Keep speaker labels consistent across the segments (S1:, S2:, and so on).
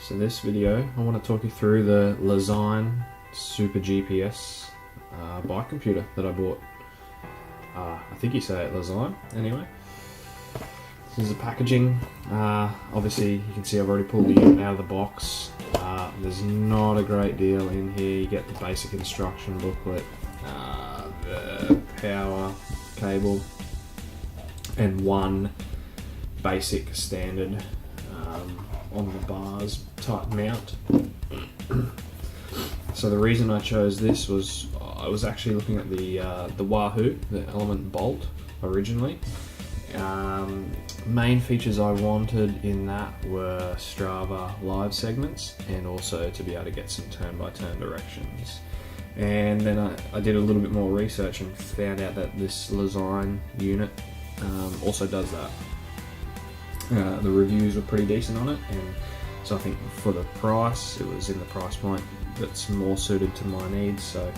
S1: So this video, I want to talk you through the Lezyne Super GPS bike computer that I bought. I think you say it Lezyne, anyway. This is the packaging. Obviously, you can see I've already pulled the unit out of the box. There's not a great deal in here. You get the basic instruction booklet, the power cable, and one basic standard on the bars type mount. So the reason I chose this was I was actually looking at the Wahoo, the Element Bolt originally. Main features I wanted in that were Strava live segments and also to be able to get some turn-by-turn directions. And then I did a little bit more research and found out that this Lezyne unit also does that. The reviews were pretty decent on it, and so I think for the price, it was in the price point that's more suited to my needs, so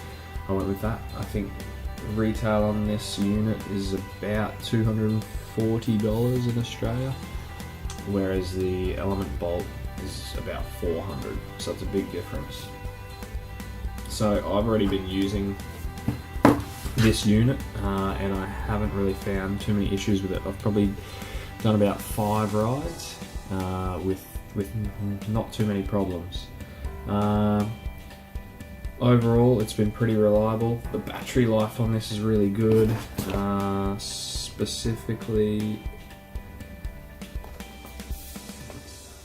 S1: I went with that. I think retail on this unit is about $240 in Australia, whereas the Element Bolt is about $400, so it's a big difference. So I've already been using this unit and I haven't really found too many issues with it. I've probably done about 5 rides with not too many problems. Overall, it's been pretty reliable. The battery life on this is really good. Specifically,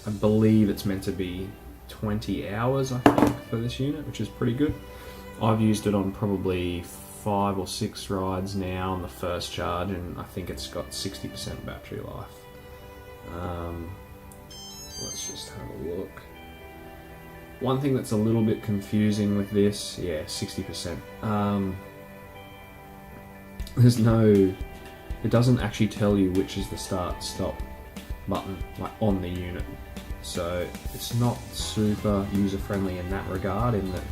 S1: I believe it's meant to be 20 hours, I think, for this unit, which is pretty good. I've used it on probably 5 or 6 rides now on the first charge, and I think it's got 60% battery life. Let's just have a look. One thing that's a little bit confusing with this, yeah, 60%. It doesn't actually tell you which is the start-stop button, like on the unit. So it's not super user-friendly in that regard, in that,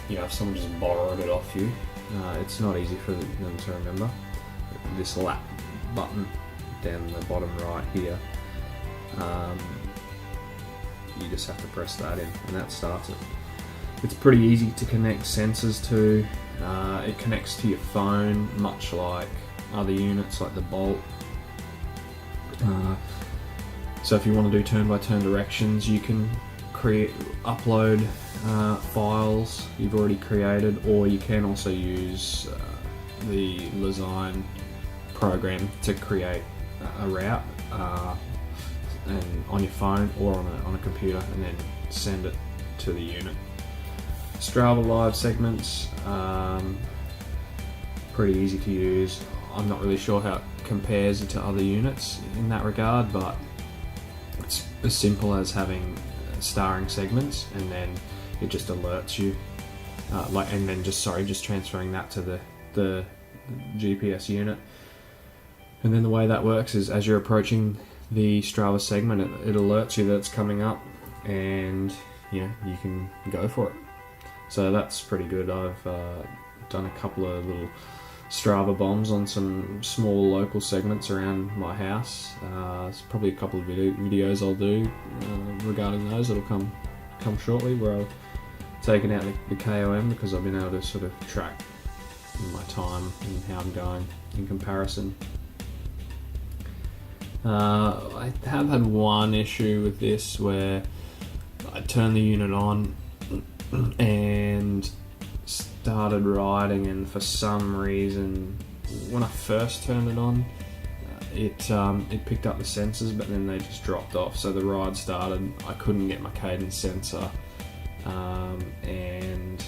S1: you know, if someone just borrowed it off you, it's not easy for them to remember. This lap button down the bottom right here, you just have to press that in and that starts it. It's pretty easy to connect sensors to. It connects to your phone, much like other units like the Bolt. So if you want to do turn-by-turn directions, you can upload files you've already created, or you can also use the Lezyne program to create a route and on your phone or on a computer, and then send it to the unit. Strava live segments, pretty easy to use. I'm not really sure how it compares to other units in that regard, but it's as simple as having starring segments, and then it just alerts you, and then just transferring that to the GPS unit. And then the way that works is, as you're approaching the Strava segment, it alerts you that it's coming up, and you can go for it. So that's pretty good. I've done a couple of little Strava bombs on some small local segments around my house. There's probably a couple of videos I'll do regarding those. It'll come shortly, where I've taken out the KOM, because I've been able to sort of track my time and how I'm going in comparison. I have had one issue with this where I turned the unit on and started riding, and for some reason, when I first turned it on, it picked up the sensors, but then they just dropped off. So the ride started, I couldn't get my cadence sensor, and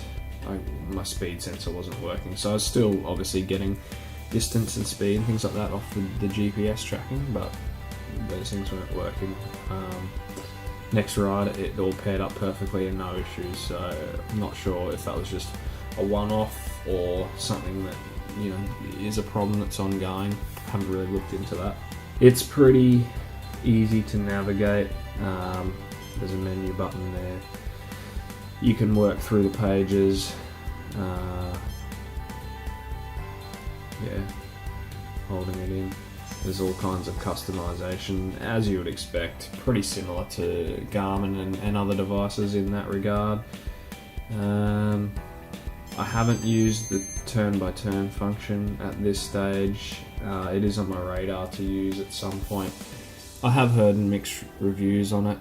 S1: my speed sensor wasn't working. So I was still obviously getting distance and speed and things like that off the GPS tracking, but those things weren't working. Next ride, it all paired up perfectly and no issues, so I'm not sure if that was just a one-off or something that is a problem that's ongoing. Haven't really looked into that. It's pretty easy to navigate. There's a menu button there. You can work through the pages. Holding it in. there's all kinds of customization, as you would expect, pretty similar to Garmin and other devices in that regard. I haven't used the turn-by-turn function at this stage. It is on my radar to use at some point. I have heard mixed reviews on it,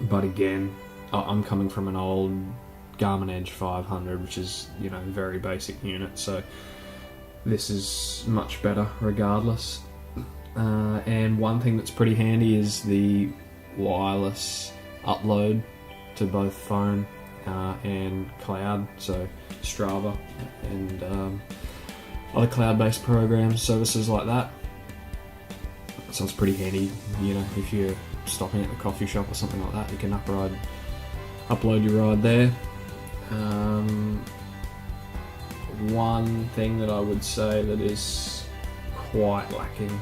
S1: but again, I'm coming from an old Garmin Edge 500, which is, you know, very basic unit, so this is much better regardless. And one thing that's pretty handy is the wireless upload to both phone and cloud, so Strava and other cloud-based programs, services like that. So it's pretty handy, you know, if you're stopping at the coffee shop or something like that, you can upload your ride there. One thing that I would say that is quite lacking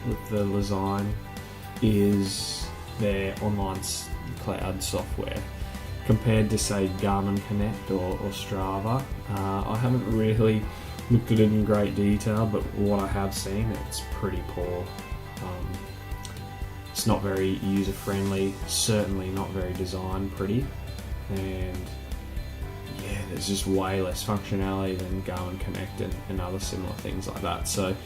S1: with the Lezyne is their online cloud software. Compared to, say, Garmin Connect or Strava, I haven't really looked at it in great detail, but what I have seen, it's pretty poor. It's not very user-friendly, certainly not very design pretty, and yeah, there's just way less functionality than Garmin Connect and other similar things like that. So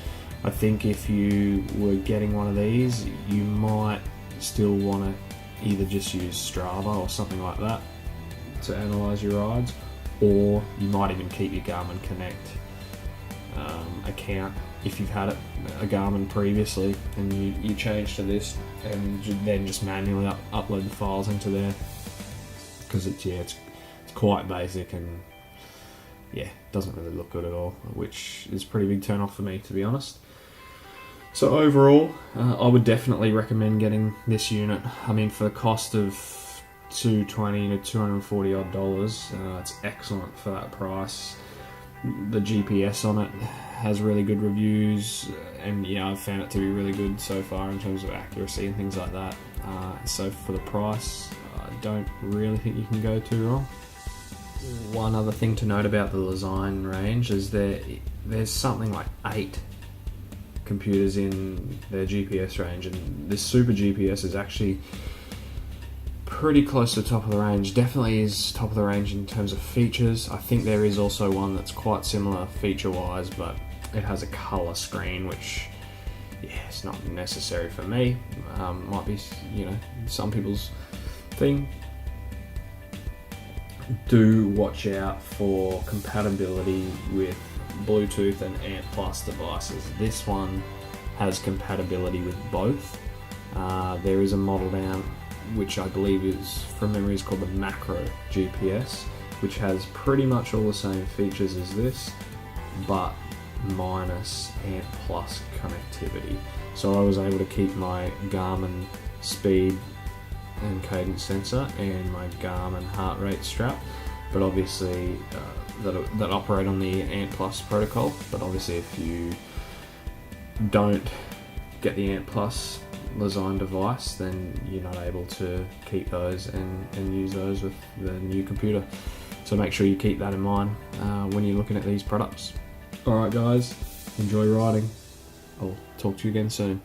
S1: I think if you were getting one of these, you might still want to either just use Strava or something like that to analyse your rides, or you might even keep your Garmin Connect account if you've had a Garmin previously and you change to this, and then just manually upload the files into there, because it's quite basic and yeah, doesn't really look good at all, which is a pretty big turn off for me, to be honest. So overall, I would definitely recommend getting this unit. I mean, for the cost of $220 to $240 odd, it's excellent for that price. The GPS on it has really good reviews, and yeah, I've found it to be really good so far in terms of accuracy and things like that. So for the price, I don't really think you can go too wrong. One other thing to note about the Lezyne range is there's something like 8 computers in their GPS range, and this Super GPS is actually pretty close to the top of the range. Definitely is top of the range in terms of features. I think there is also one that's quite similar feature wise, but it has a colour screen, which yeah, it's not necessary for me. Might be, you know, some people's thing. Do watch out for compatibility with Bluetooth and Ant Plus devices. This one has compatibility with both. There is a model down which I believe is, from memory, is called the Macro GPS, which has pretty much all the same features as this, but minus Ant Plus connectivity. So I was able to keep my Garmin speed and cadence sensor and my Garmin heart rate strap, but obviously that operate on the Ant Plus protocol. But obviously if you don't get the Ant Plus Lezyne device, then you're not able to keep those and use those with the new computer. So make sure you keep that in mind when you're looking at these products. Alright guys, enjoy riding. I'll talk to you again soon.